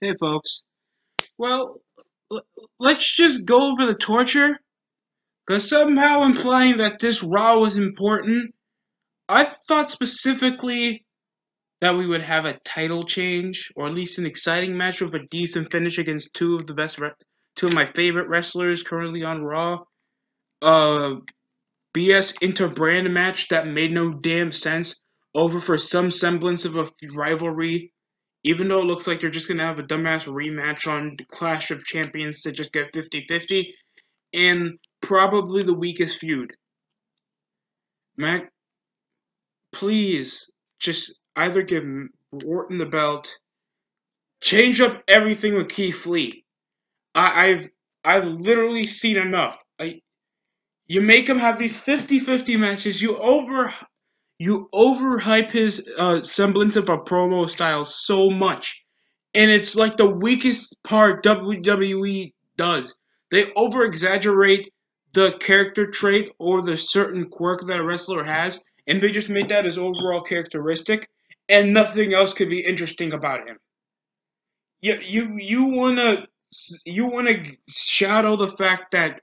Hey, folks. Well, l- let's just go over the torture, because somehow implying that this Raw was important, I thought specifically that we would have a title change, or at least an exciting match with a decent finish against two of my favorite wrestlers currently on Raw. Uh, BS inter-brand match that made no damn sense, over for some semblance of a rivalry. Even though it looks like they're just going to have a dumbass rematch on the Clash of Champions to just get 50-50, and probably the weakest feud. Mac, please just either give Orton the belt, change up everything with Keith Lee. I've literally seen enough. You make him have these 50-50 matches. You overhype his semblance of a promo style so much. And it's like the weakest part WWE does. They over exaggerate the character trait or the certain quirk that a wrestler has, and they just make that his overall characteristic, and nothing else could be interesting about him. You wanna shadow the fact that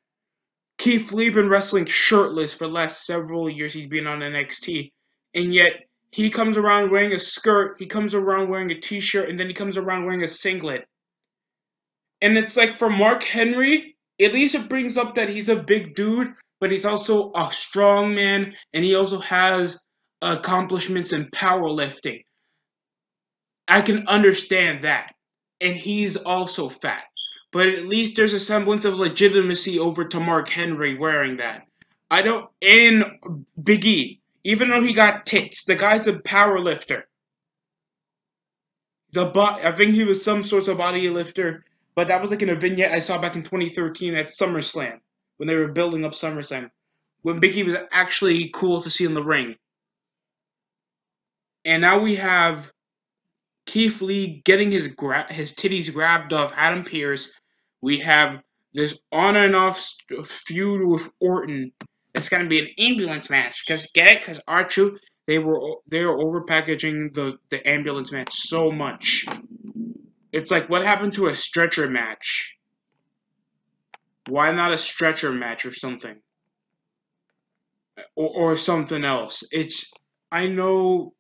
Keith Lee been wrestling shirtless for the last several years he's been on NXT, and yet he comes around wearing a skirt, he comes around wearing a t-shirt, and then he comes around wearing a singlet. And it's like for Mark Henry, at least it brings up that he's a big dude, but he's also a strong man, and he also has accomplishments in powerlifting. I can understand that. And he's also fat. But at least there's a semblance of legitimacy over to Mark Henry wearing that. I don't. And Big E, even though he got tits, the guy's a power lifter. I think he was some sort of body lifter, but that was like in a vignette I saw back in 2013 at SummerSlam when they were building up SummerSlam, when Big E was actually cool to see in the ring. And now we have Keith Lee getting his titties grabbed off Adam Pearce. We have this on and off feud with Orton. It's gonna be an ambulance match. Cause get it? Cause R-Truth, they were overpackaging the ambulance match so much. It's like, what happened to a stretcher match? Why not a stretcher match or something, or something else? I know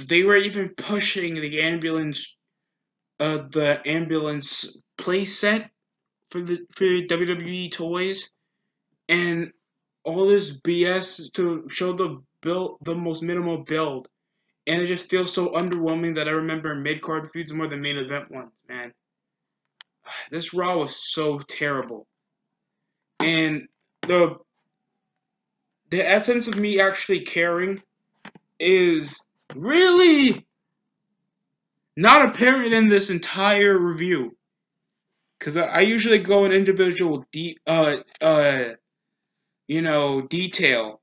they were even pushing the ambulance play set for WWE toys, and all this BS to show the most minimal build, and it just feels so underwhelming that I remember mid card feuds more than main event ones. Man, this Raw was so terrible, and the the essence of me actually caring is really not apparent in this entire review. Because I usually go in individual detail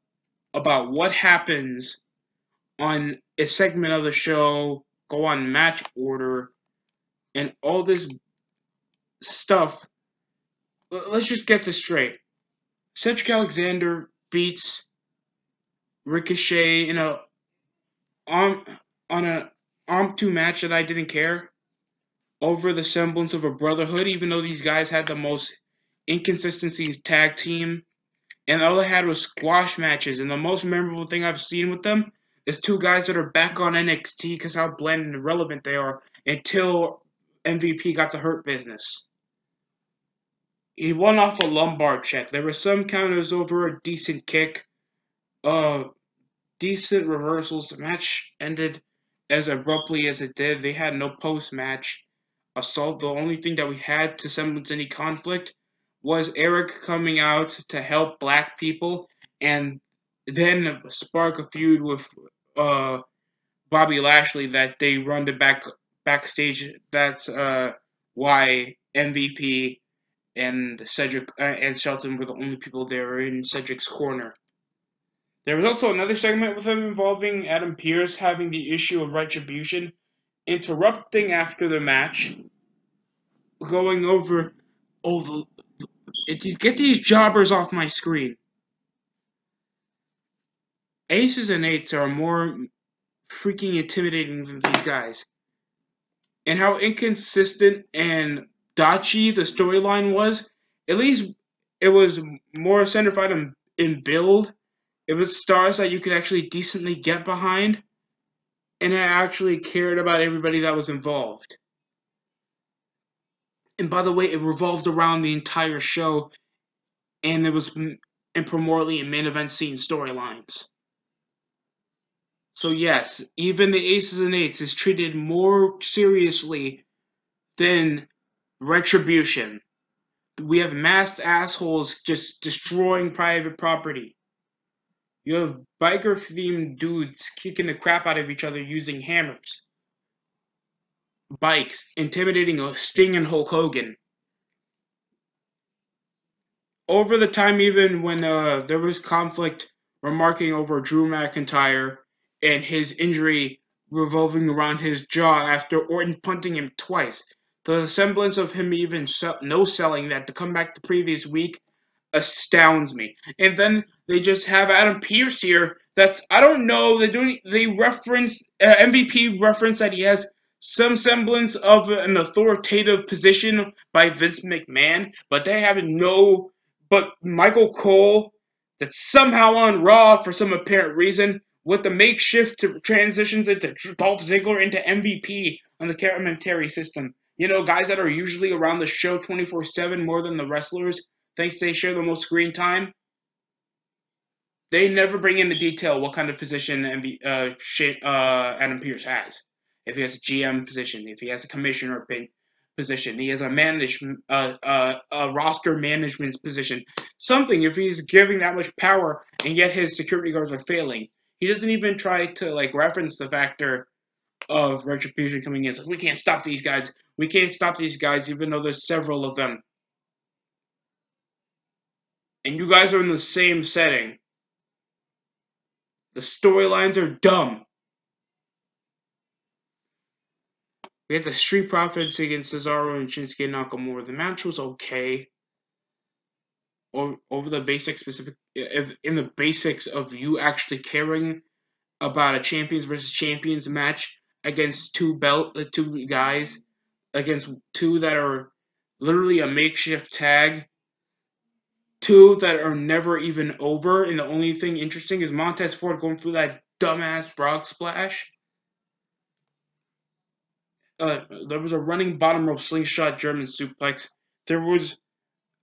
about what happens on a segment of the show, go on match order, and all this stuff. Let's just get this straight. Cedric Alexander beats Ricochet in a on on a arm two match that I didn't care over the semblance of a brotherhood, even though these guys had the most inconsistencies tag team, and all they had was squash matches. And the most memorable thing I've seen with them is two guys that are back on NXT because how bland and irrelevant they are until MVP got the Hurt Business. He won off a lumbar check. There were some counters over a decent kick, uh, decent reversals. The match ended as abruptly as it did. They had no post match assault. The only thing that we had to semblance any conflict was Eric coming out to help black people, and then spark a feud with uh, Bobby Lashley that they run to backstage. That's why MVP and Cedric and Shelton were the only people there in Cedric's corner. There was also another segment with him involving Adam Pearce having the issue of retribution, interrupting after the match, going over, oh, get these jobbers off my screen. Aces and eights are more freaking intimidating than these guys. and how inconsistent and dodgy the storyline was. At least it was more centered in build. It was stars that you could actually decently get behind, and I actually cared about everybody that was involved. And by the way, it revolved around the entire show, and it was and primarily in main event scene storylines. So yes, even the Aces and Eights is treated more seriously than Retribution. We have masked assholes just destroying private property. You have biker-themed dudes kicking the crap out of each other using hammers, bikes, intimidating Sting and Hulk Hogan. Over the time, even when there was conflict remarking over Drew McIntyre and his injury revolving around his jaw after Orton punting him twice, the semblance of him even no-selling that to come back the previous week astounds me. And then they just have Adam Pearce here. That's I don't know. They reference MVP reference that he has some semblance of an authoritative position by Vince McMahon, but they have no. But Michael Cole, that's somehow on Raw for some apparent reason, with the makeshift transitions into Dolph Ziggler into MVP on the commentary system. You know, guys that are usually around the show 24/7 more than the wrestlers, thanks they share the most screen time. They never bring into detail what kind of position Adam Pearce has. If he has a GM position, if he has a commissioner position, he has a roster management position, something. If he's giving that much power and yet his security guards are failing, he doesn't even try to reference the factor of Retribution coming in. So we can't stop these guys. We can't stop these guys, even though there's several of them. And you guys are in the same setting. The storylines are dumb. We had the Street Profits against Cesaro and Shinsuke Nakamura. The match was okay. Over the basics, in the basics of you actually caring about a champions versus champions match against two guys, against two that are literally a makeshift tag, two that are never even over, and the only thing interesting is Montez Ford going through that dumbass frog splash. There was a running bottom rope slingshot German suplex. There was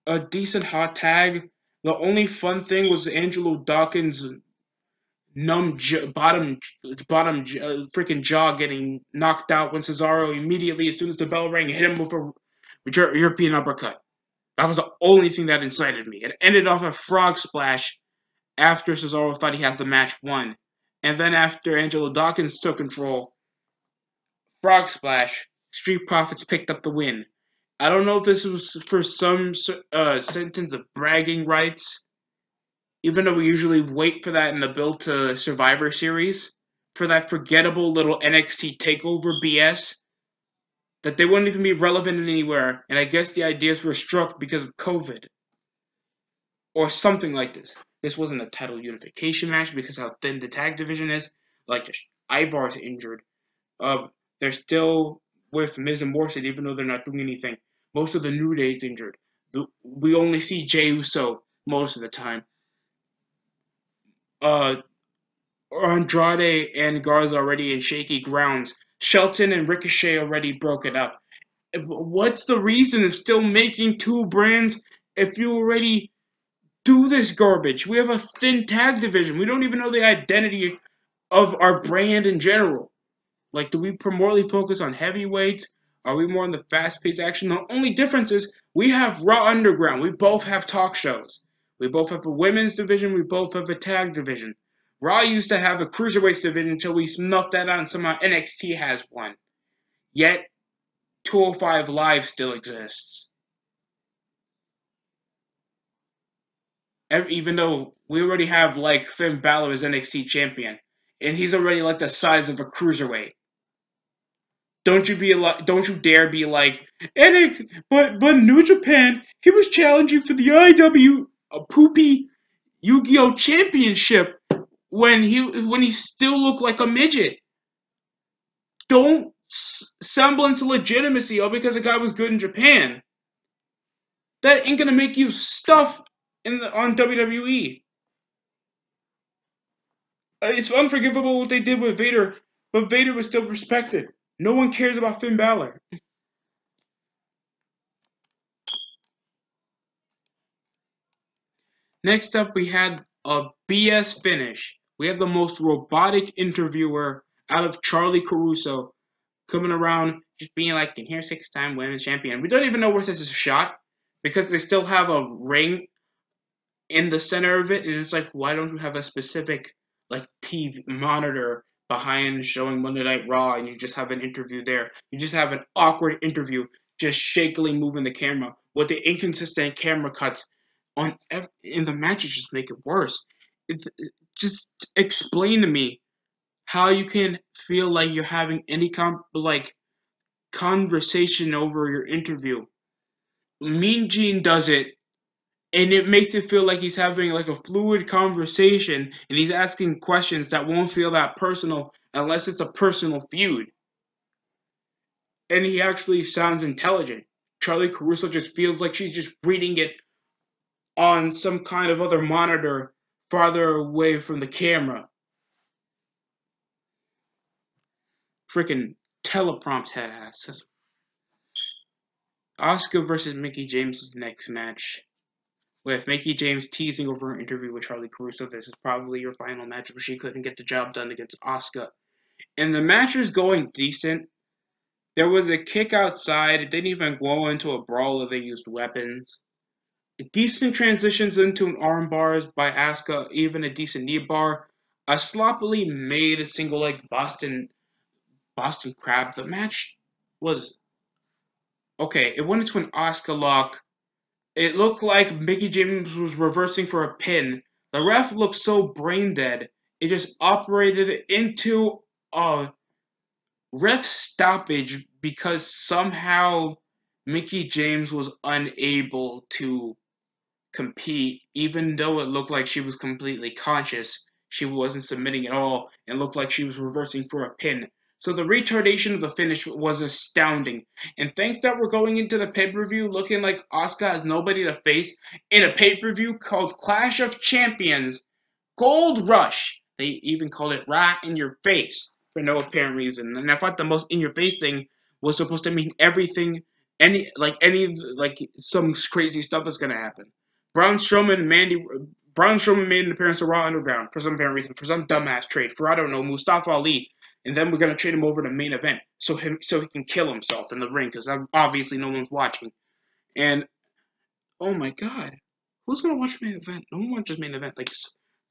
a decent hot tag. The only fun thing was Angelo Dawkins' numb bottom freaking jaw getting knocked out when Cesaro immediately, as soon as the bell rang, hit him with a European uppercut. That was the only thing that incited me. It ended off a frog splash after Cesaro thought he had the match won. And then after Angelo Dawkins took control, frog splash, Street Profits picked up the win. I don't know if this was for some sentence of bragging rights, even though we usually wait for that in the build to Survivor Series, for that forgettable little NXT TakeOver BS, that they wouldn't even be relevant anywhere, and I guess the ideas were struck because of COVID. Or something like this. This wasn't a title unification match because how thin the tag division is. Like, Ivar's injured. They're still with Miz and Morrison, even though they're not doing anything. Most of the New Day's injured. We only see Jey Uso most of the time. Andrade and Garza already in shaky grounds. Shelton and Ricochet already broken up. What's the reason of still making two brands if you already do this garbage? We have a thin tag division. We don't even know the identity of our brand in general. Like, do we primarily focus on heavyweights? Are we more on the fast-paced action? The only difference is we have Raw Underground. We both have talk shows. We both have a women's division. We both have a tag division. Raw used to have a cruiserweights division until we snuffed that out and somehow NXT has one. Yet, 205 Live still exists. Even though we already have, Finn Balor as NXT champion. And he's already, the size of a cruiserweight. Don't you dare be like, but New Japan, he was challenging for the IW poopy Yu-Gi-Oh! Championship when he still looked like a midget. Don't semblance of legitimacy, all because a guy was good in Japan. That ain't gonna make you stuff on WWE. It's unforgivable what they did with Vader, but Vader was still respected. No one cares about Finn Balor. Next up, we had a BS finish. We have the most robotic interviewer out of Charlie Caruso coming around, just being like, "And here's 6-time women's champion." We don't even know where this is shot because they still have a ring in the center of it, and it's like, why don't you have a specific like TV monitor behind showing Monday Night Raw, and you just have an interview there? You just have an awkward interview, just shakily moving the camera with the inconsistent camera cuts in the matches just make it worse. Just explain to me how you can feel like you're having any conversation over your interview. Mean Gene does it, and it makes it feel like he's having like a fluid conversation, and he's asking questions that won't feel that personal unless it's a personal feud. And he actually sounds intelligent. Charlie Caruso just feels like she's just reading it on some kind of other monitor farther away from the camera. Freaking teleprompt head ass. Asuka versus Mickie James' next match. With Mickie James teasing over her interview with Charlie Caruso, this is probably your final match where she couldn't get the job done against Asuka. And the match was going decent. There was a kick outside. It didn't even go into a brawl if they used weapons. Decent transitions into an arm bars by Asuka, even a decent knee bar. A sloppily made single leg Boston Crab. The match was okay. It went into an Asuka lock. It looked like Mickie James was reversing for a pin. The ref looked so brain dead. It just operated into a ref stoppage because somehow Mickie James was unable to compete, even though it looked like she was completely conscious. She wasn't submitting at all and looked like she was reversing for a pin. So the retardation of the finish was astounding. And thanks that we're going into the pay-per-view looking like Asuka has nobody to face in a pay-per-view called Clash of Champions, Gold Rush. They even called it right in your face for no apparent reason. And I thought the most in your face thing was supposed to mean everything, some crazy stuff is gonna happen. Braun Strowman made an appearance on Raw Underground for some apparent reason, for some dumbass trade, for I don't know, Mustafa Ali, and then we're gonna trade him over to main event so he can kill himself in the ring because obviously no one's watching. And oh my god, who's gonna watch main event? No one watches main event. Like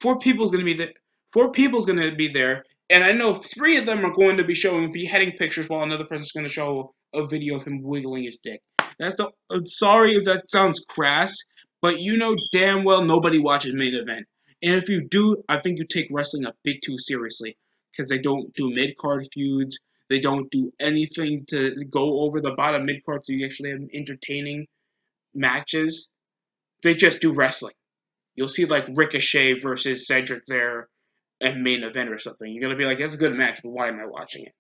4 people's gonna be there. 4 people's gonna be there, and I know 3 of them are going to be showing beheading pictures while another person's gonna show a video of him wiggling his dick. I'm sorry if that sounds crass, but you know damn well nobody watches main event. And if you do, I think you take wrestling a bit too seriously because they don't do mid card feuds. They don't do anything to go over the bottom mid card so you actually have entertaining matches. They just do wrestling. You'll see like Ricochet versus Cedric there and main event or something. You're gonna be like, that's a good match, but why am I watching it?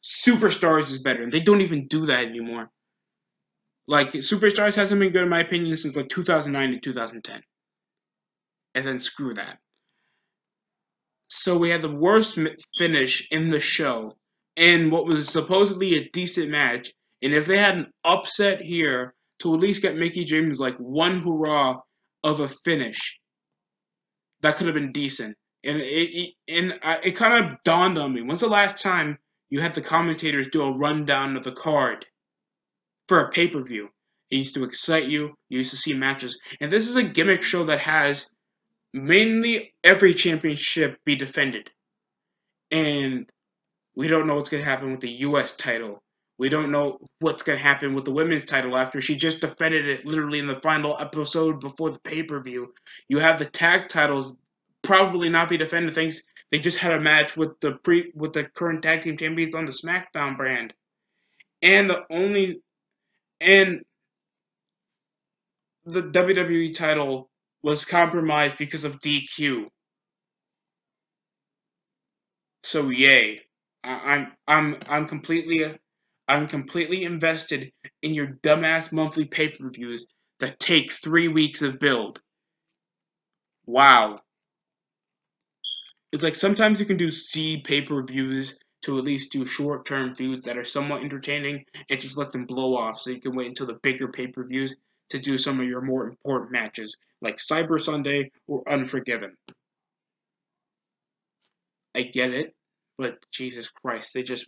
Superstars is better, and they don't even do that anymore. Like Superstars hasn't been good in my opinion since like 2009 to 2010, and then screw that. So we had the worst finish in the show, in what was supposedly a decent match. And if they had an upset here to at least get Mickie James like one hurrah of a finish, that could have been decent. And it kind of dawned on me. When's the last time you had the commentators do a rundown of the card for a pay-per-view? It used to excite you. You used to see matches. And this is a gimmick show that has mainly every championship be defended. And we don't know what's going to happen with the U.S. title. We don't know what's going to happen with the women's title after she just defended it literally in the final episode before the pay-per-view. You have the tag titles probably not be defended. Things they just had a match with the current tag team champions on the SmackDown brand, and the WWE title was compromised because of DQ. So yay. I'm completely invested in your dumbass monthly pay-per-views that take 3 weeks of build. Wow. It's like sometimes you can do C pay-per-views to at least do short-term feuds that are somewhat entertaining and just let them blow off so you can wait until the bigger pay-per-views to do some of your more important matches, like Cyber Sunday or Unforgiven. I get it, but Jesus Christ, they just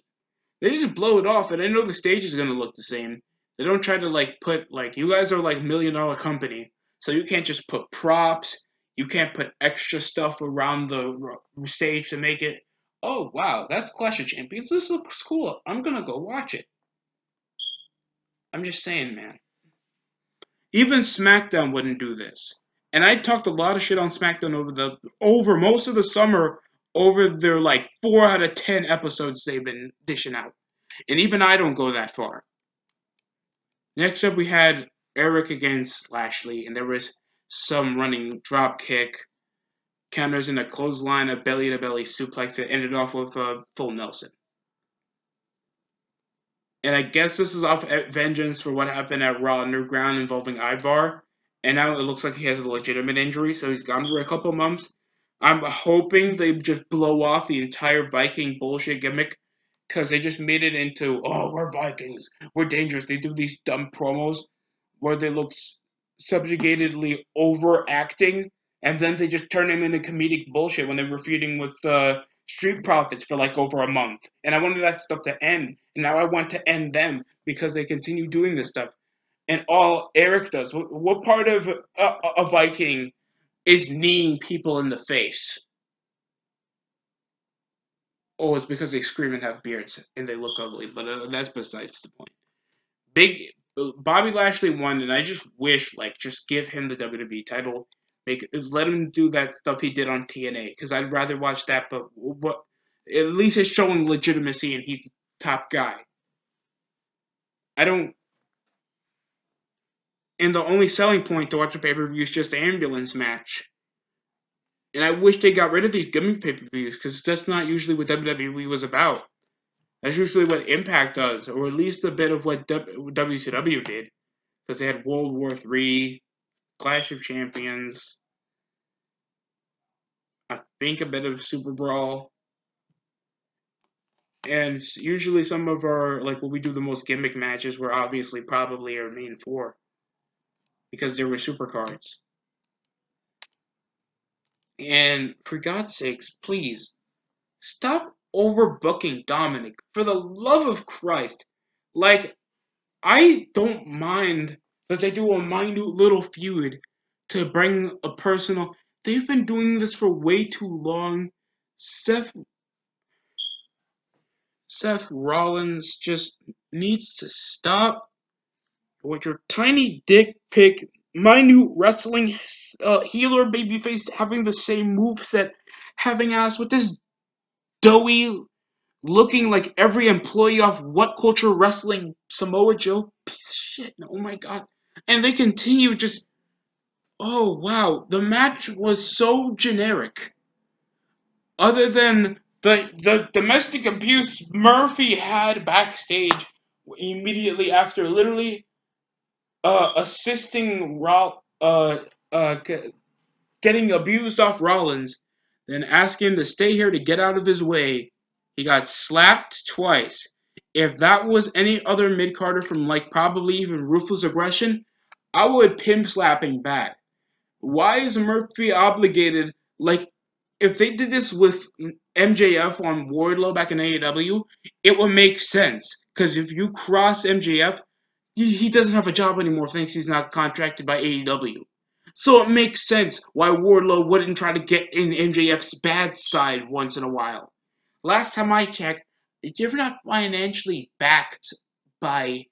blow it off, and I know the stage is gonna look the same. They don't try to like put like you guys are like $1 million company, so you can't just put props. You can't put extra stuff around the stage to make it. Oh wow, that's Clash of Champions. This looks cool. I'm gonna go watch it. I'm just saying, man. Even SmackDown wouldn't do this. And I talked a lot of shit on SmackDown over most of the summer over their like 4 out of 10 episodes they've been dishing out. And even I don't go that far. Next up, we had Eric against Lashley, and there was some running drop kick, counters in a clothesline, a belly to belly suplex that ended off with a full Nelson. And I guess this is off vengeance for what happened at Raw Underground involving Ivar. And now it looks like he has a legitimate injury, so he's gone for a couple months. I'm hoping they just blow off the entire Viking bullshit gimmick because they just made it into, oh, we're Vikings, we're dangerous. They do these dumb promos where they look subjugatedly overacting, and then they just turn him into comedic bullshit when they were feuding with Street Profits for like over a month. And I wanted that stuff to end, and now I want to end them because they continue doing this stuff. And all Eric does, what part of a Viking is kneeing people in the face? Oh, it's because they scream and have beards and they look ugly, but that's besides the point. Big Bobby Lashley won, and I just wish, like, just give him the WWE title, let him do that stuff he did on TNA, because I'd rather watch that. But what, at least it's showing legitimacy, and he's the top guy. I don't. And the only selling point to watch a pay per view is just the ambulance match. And I wish they got rid of these gimmick pay per views, because that's not usually what WWE was about. That's usually what Impact does, or at least a bit of what WCW did, because they had World War III, Clash of Champions, I think a bit of Super Brawl, and usually some of our, like, when we do the most gimmick matches were obviously probably our main four, because there were super cards. And for God's sakes, please, stop overbooking Dominic, for the love of Christ. Like, I don't mind that they do a minute little feud to bring a personal. They've been doing this for way too long. Seth Rollins just needs to stop with your tiny dick pic, minute wrestling healer babyface having the same moveset, having ass with this doughy looking like every employee off What Culture Wrestling Samoa Joe piece of shit. Oh my god. And they continue just, oh wow, the match was so generic. Other than the domestic abuse Murphy had backstage immediately after literally assisting uh, getting abused off Rollins, then ask him to stay here to get out of his way. He got slapped twice. If that was any other mid-carder from like probably even Ruthless Aggression, I would pimp slapping back. Why is Murphy obligated? Like, if they did this with MJF on Wardlow back in AEW, it would make sense. Because if you cross MJF, he doesn't have a job anymore thanks he's not contracted by AEW. So it makes sense why Wardlow wouldn't try to get in MJF's bad side once in a while. Last time I checked, you're not financially backed by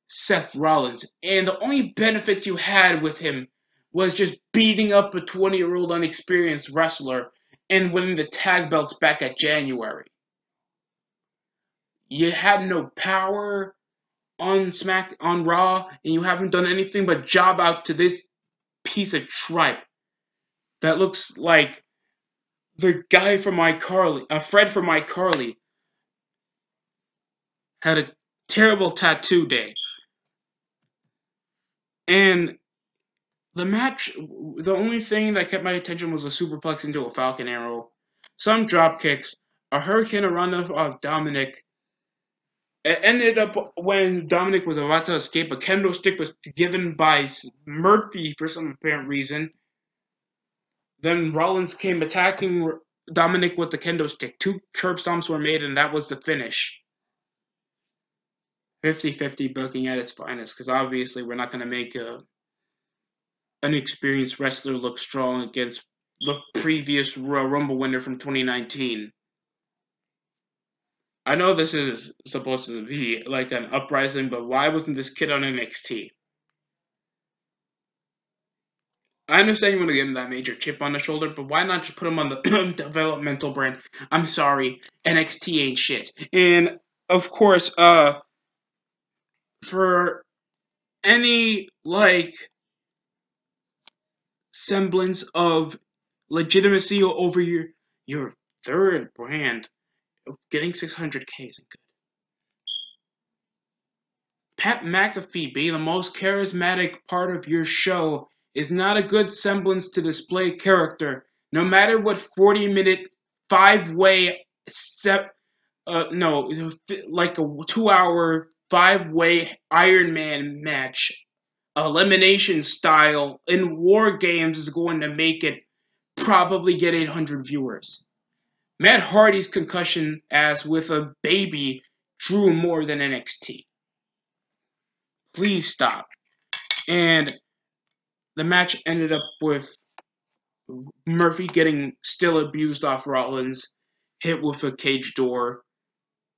Seth Rollins, and the only benefits you had with him was just beating up a 20-year-old unexperienced wrestler and winning the tag belts back at January. You had no power on Raw, and you haven't done anything but job out to this piece of tripe that looks like the guy from iCarly, Fred from iCarly. had a terrible tattoo day. And the match, the only thing that kept my attention was a superplex into a Falcon Arrow, some drop kicks, a Hurricane Rana of Dominic. It ended up when Dominic was about to escape, a kendo stick was given by Murphy for some apparent reason. Then Rollins came attacking Dominic with the kendo stick. 2 curb stomps were made, and that was the finish. 50-50 booking at its finest, because obviously we're not going to make an experienced wrestler look strong against the previous Royal Rumble winner from 2019. I know this is supposed to be like an uprising, but why wasn't this kid on NXT? I understand you want to give him that major chip on the shoulder, but why not just put him on the developmental brand? I'm sorry, NXT ain't shit. And of course, for any like semblance of legitimacy over your third brand, getting 600K isn't good. Pat McAfee being the most charismatic part of your show is not a good semblance to display character. No matter what 40-minute 5-way like a 2-hour 5-way Iron Man match, elimination style in War Games is going to make it probably get 800 viewers. Matt Hardy's concussion as with a baby drew more than NXT. Please stop. And the match ended up with Murphy getting still abused off Rollins, hit with a cage door,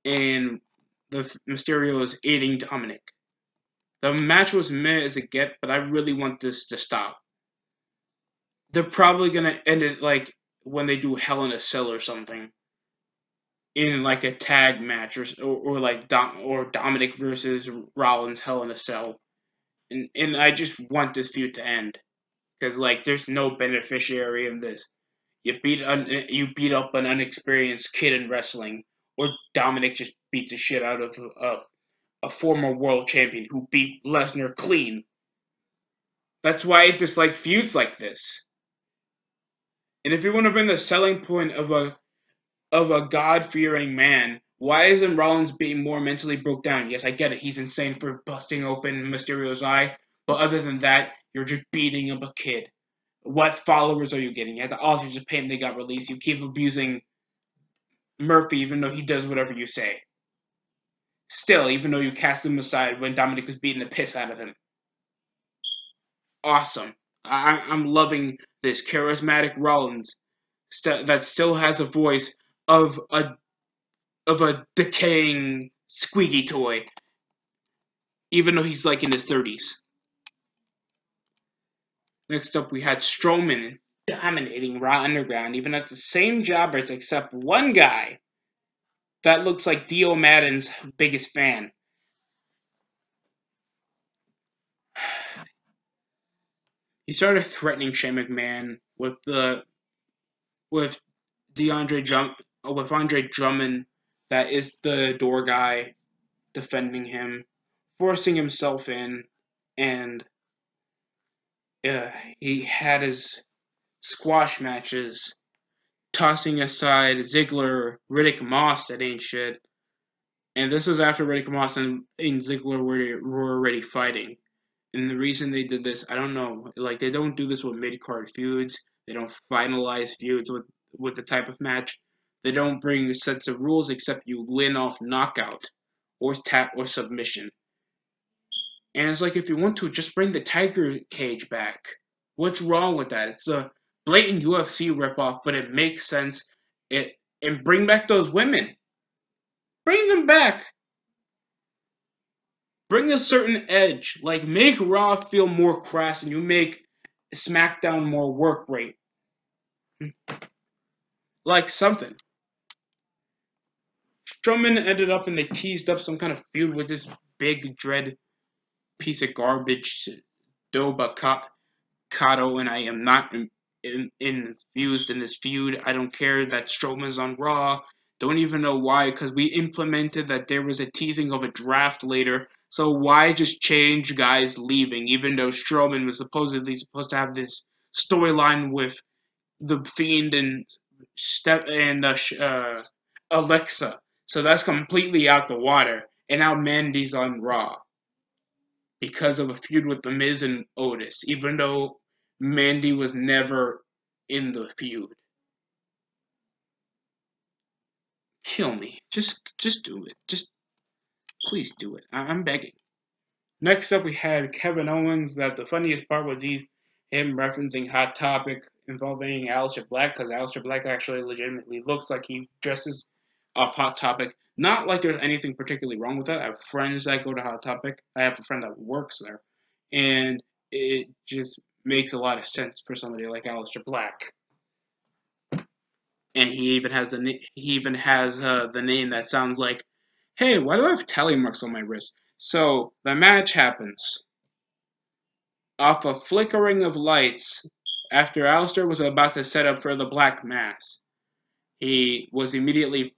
and the Mysterio is aiding Dominic. The match was meh as it get, but I really want this to stop. They're probably gonna end it like when they do Hell in a Cell or something, in like a tag match, or like Dominic versus Rollins Hell in a Cell, and I just want this feud to end. Because like, there's no beneficiary in this. You beat up an inexperienced kid in wrestling, or Dominic just beats the shit out of a former world champion who beat Lesnar clean. That's why I dislike feuds like this. And if you want to bring the selling point of a God-fearing man, why isn't Rollins being more mentally broke down? Yes, I get it. He's insane for busting open Mysterio's eye, but other than that, you're just beating up a kid. What followers are you getting? You have the Authors of Pain, they got released. You keep abusing Murphy even though he does whatever you say. Still, even though you cast him aside when Dominic was beating the piss out of him. Awesome. I'm loving this charismatic Rollins that still has a voice of a decaying squeaky toy, even though he's like in his 30s. Next up, we had Strowman dominating Raw Underground, even at the same jobbers except one guy that looks like Dio Madden's biggest fan. He started threatening Shane McMahon with Andre Drummond, that is the door guy, defending him, forcing himself in, and he had his squash matches, tossing aside Ziggler, Riddick Moss that ain't shit. And this was after Riddick Moss and Ziggler were already fighting. And the reason they did this, I don't know. Like, they don't do this with mid-card feuds. They don't finalize feuds with the type of match. They don't bring sets of rules except you win off knockout or tap or submission. And it's like, if you want to, just bring the Tiger Cage back. What's wrong with that? It's a blatant UFC ripoff, but it makes sense. And bring back those women. Bring them back. Bring a certain edge. Like, make Raw feel more crass, and you make SmackDown more work rate. Like something. Strowman ended up and they teased up some kind of feud with this big dread piece of garbage, Kato, and I am not infused in this feud. I don't care that Strowman's on Raw. Don't even know why, because we implemented that there was a teasing of a draft later. So why just change guys leaving, even though Strowman was supposedly supposed to have this storyline with the Fiend and Alexa. So that's completely out the water. And now Mandy's on Raw because of a feud with The Miz and Otis, even though Mandy was never in the feud. Kill me. Just do it. Just please do it. I'm begging. Next up, we had Kevin Owens. That the funniest part was him referencing Hot Topic involving Aleister Black, because Aleister Black actually legitimately looks like he dresses off Hot Topic. Not like there's anything particularly wrong with that. I have friends that go to Hot Topic. I have a friend that works there, and it just makes a lot of sense for somebody like Aleister Black. And he even has the name that sounds like, "Hey, why do I have tally marks on my wrist?" So the match happens off a flickering of lights after Aleister was about to set up for the Black Mass. He was immediately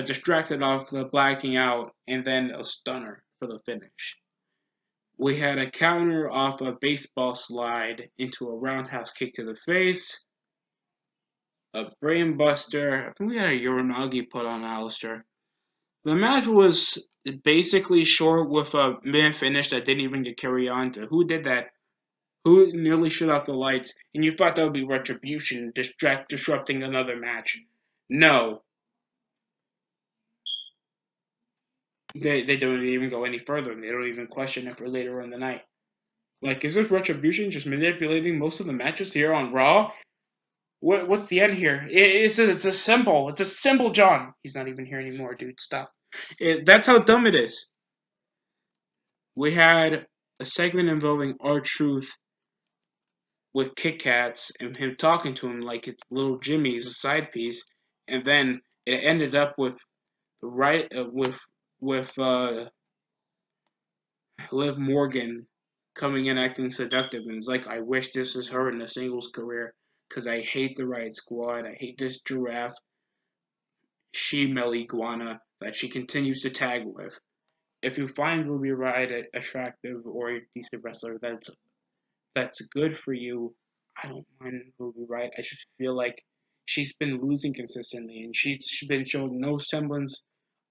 distracted off the blacking out, and then a stunner for the finish. We had a counter off a baseball slide into a roundhouse kick to the face, a brainbuster. I think we had a Uranagi put on Aleister. The match was basically short with a mid finish that didn't even get carried on to. Who did that? Who nearly shut off the lights, and you thought that would be Retribution disrupting another match. No. They don't even go any further, and they don't even question it for later in the night. Like, is this Retribution just manipulating most of the matches here on Raw? What's the end here? It's a symbol. It's a symbol, John. He's not even here anymore, dude. Stop. That's how dumb it is. We had a segment involving R-Truth with Kit Kats and him talking to him like it's little Jimmy's a side piece, and then it ended up with with Liv Morgan coming in acting seductive, and it's like, I wish this was her in a singles career, because I hate the Riot Squad. I hate this giraffe she-male iguana that she continues to tag with. If you find Ruby Riott attractive or a decent wrestler, that's good for you. I don't mind Ruby Riott. I just feel like she's been losing consistently, and she's been showing no semblance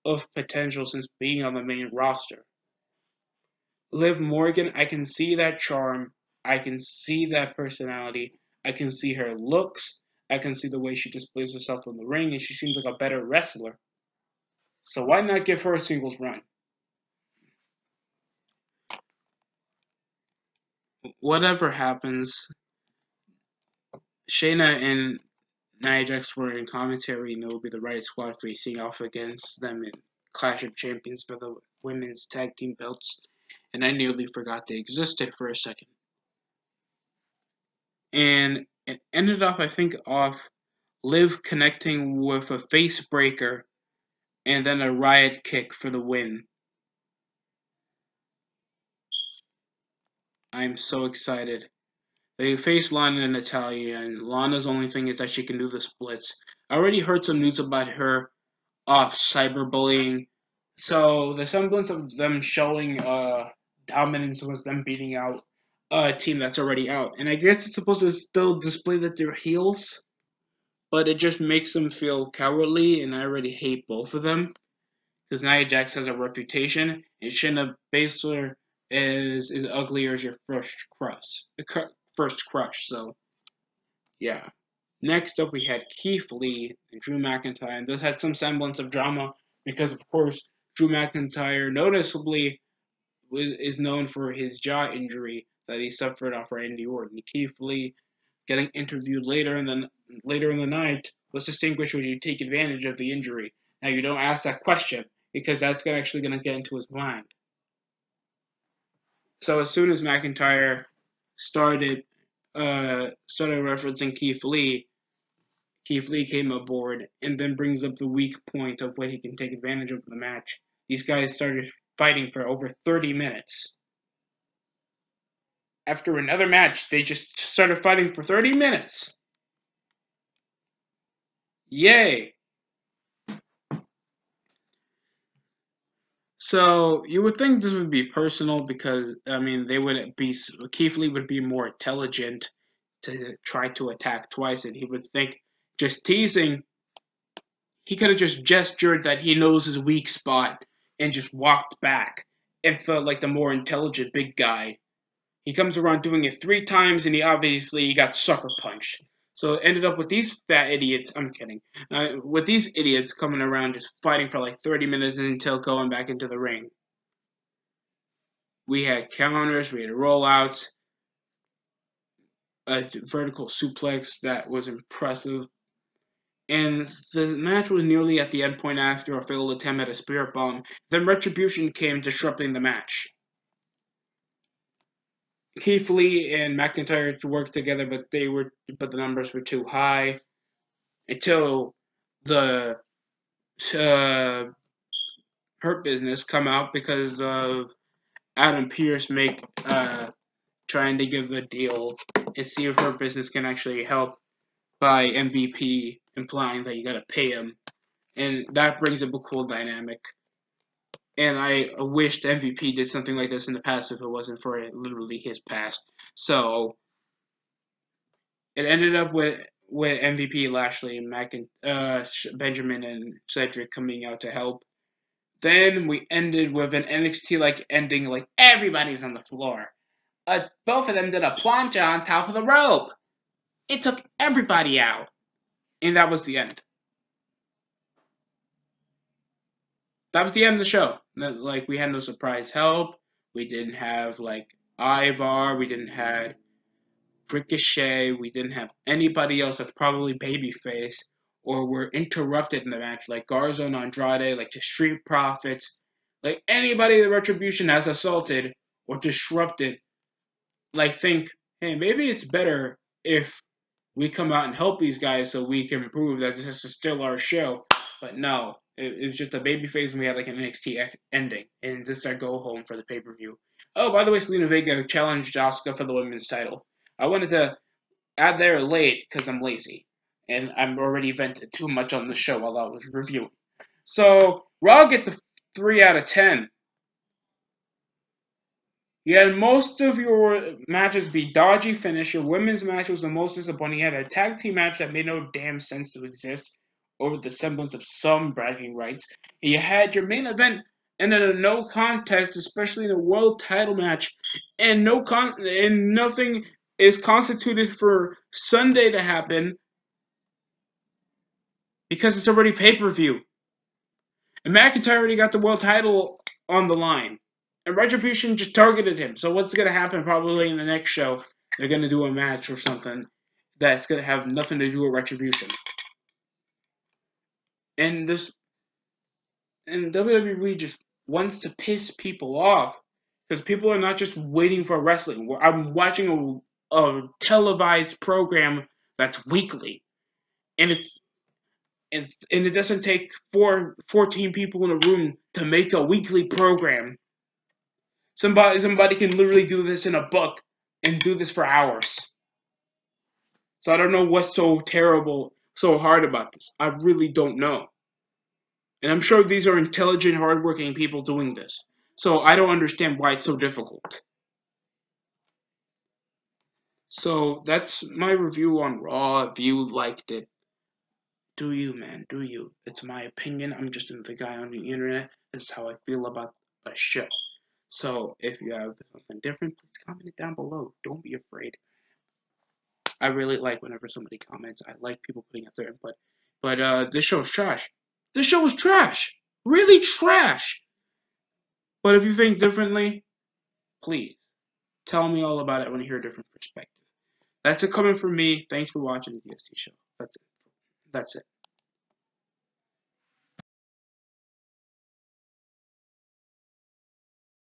of potential since being on the main roster. Liv Morgan, I can see that charm. I can see that personality. I can see her looks. I can see the way she displays herself in the ring, and she seems like a better wrestler. So why not give her a singles run? Whatever happens, Shayna and Nia Jax were in commentary, and it will be the Riot Squad facing off against them in Clash of Champions for the women's tag team belts. And I nearly forgot they existed for a second. And it ended off, I think, off Liv connecting with a face breaker and then a riot kick for the win. I'm so excited. They face Lana and Natalya, and Lana's only thing is that she can do the splits. I already heard some news about her off cyberbullying, so the semblance of them showing dominance was them beating out a team that's already out. And I guess it's supposed to still display that they're heels, but it just makes them feel cowardly, and I already hate both of them. Because Nia Jax has a reputation, and Shayna Baszler is as ugly as your first crush. So yeah. Next up, we had Keith Lee and Drew McIntyre, and this had some semblance of drama because, of course, Drew McIntyre noticeably is known for his jaw injury that he suffered off Randy Orton. Keith Lee, getting interviewed later in the night, was distinguished when you take advantage of the injury. Now, you don't ask that question because that's actually going to get into his mind. So as soon as McIntyre started referencing Keith Lee came aboard and then brings up the weak point of when he can take advantage of the match. These guys started fighting for over 30 minutes. After another match, they just started fighting for 30 minutes. Yay! So you would think this would be personal because I mean they would be Keith Lee would be more intelligent to try to attack twice, and he would think just teasing. He could have just gestured that he knows his weak spot and just walked back and felt like the more intelligent big guy. He comes around doing it 3 times, and he obviously got sucker punched. So it ended up with these fat idiots. I'm kidding. With these idiots coming around just fighting for like 30 minutes until going back into the ring. We had counters, we had rollouts, a vertical suplex that was impressive. And the match was nearly at the end point after a failed attempt at a spirit bomb. Then Retribution came disrupting the match. Keith Lee and McIntyre worked together, but the numbers were too high until the uh, Hurt Business come out because of Adam Pearce trying to give a deal and see if Hurt Business can actually help by MVP, implying that you gotta pay him, and that brings up a cool dynamic. And I wished MVP did something like this in the past if it wasn't for literally his past. So it ended up with MVP, Lashley, Benjamin, and Cedric coming out to help. Then we ended with an NXT like ending, like everybody's on the floor. Both of them did a plancha on top of the rope. It took everybody out, and that was the end. That was the end of the show. Like we had no surprise help. We didn't have like Ivar. We didn't have Ricochet. We didn't have anybody else that's probably babyface or were interrupted in the match, like Garza and Andrade, like the Street Profits, like anybody the Retribution has assaulted or disrupted. Like think, hey, maybe it's better if we come out and help these guys so we can prove that this is still our show. But no, it was just a babyface and we had like an NXT ending. And this is our go home for the pay per view. Oh, by the way, Selena Vega challenged Asuka for the women's title. I wanted to add there late because I'm lazy. And I'm already vented too much on the show while I was reviewing. So, Raw gets a 3 out of 10. You had most of your matches be dodgy finish. Your women's match was the most disappointing. You had a tag team match that made no damn sense to exist over the semblance of some bragging rights. And you had your main event ended a no contest, especially in a world title match, and nothing is constituted for Sunday to happen because it's already pay-per-view. And McIntyre already got the world title on the line. And Retribution just targeted him. So what's going to happen probably in the next show? They're going to do a match or something that's going to have nothing to do with Retribution. And WWE just wants to piss people off because people are not just waiting for wrestling. I'm watching a televised program that's weekly, and it doesn't take 14 people in a room to make a weekly program. Somebody can literally do this in a book and do this for hours. So I don't know what's so terrible, so hard about this. I really don't know. And I'm sure these are intelligent, hardworking people doing this. So I don't understand why it's so difficult. So that's my review on Raw. If you liked it, do you, man? Do you? It's my opinion. I'm just the guy on the internet. This is how I feel about a show. So if you have something different, please comment it down below. Don't be afraid. I really like whenever somebody comments. I like people putting out their input. But this show is trash. This show is trash. Really trash. But if you think differently, please tell me all about it. I want to hear a different perspective. That's it coming from me. Thanks for watching the DST show. That's it.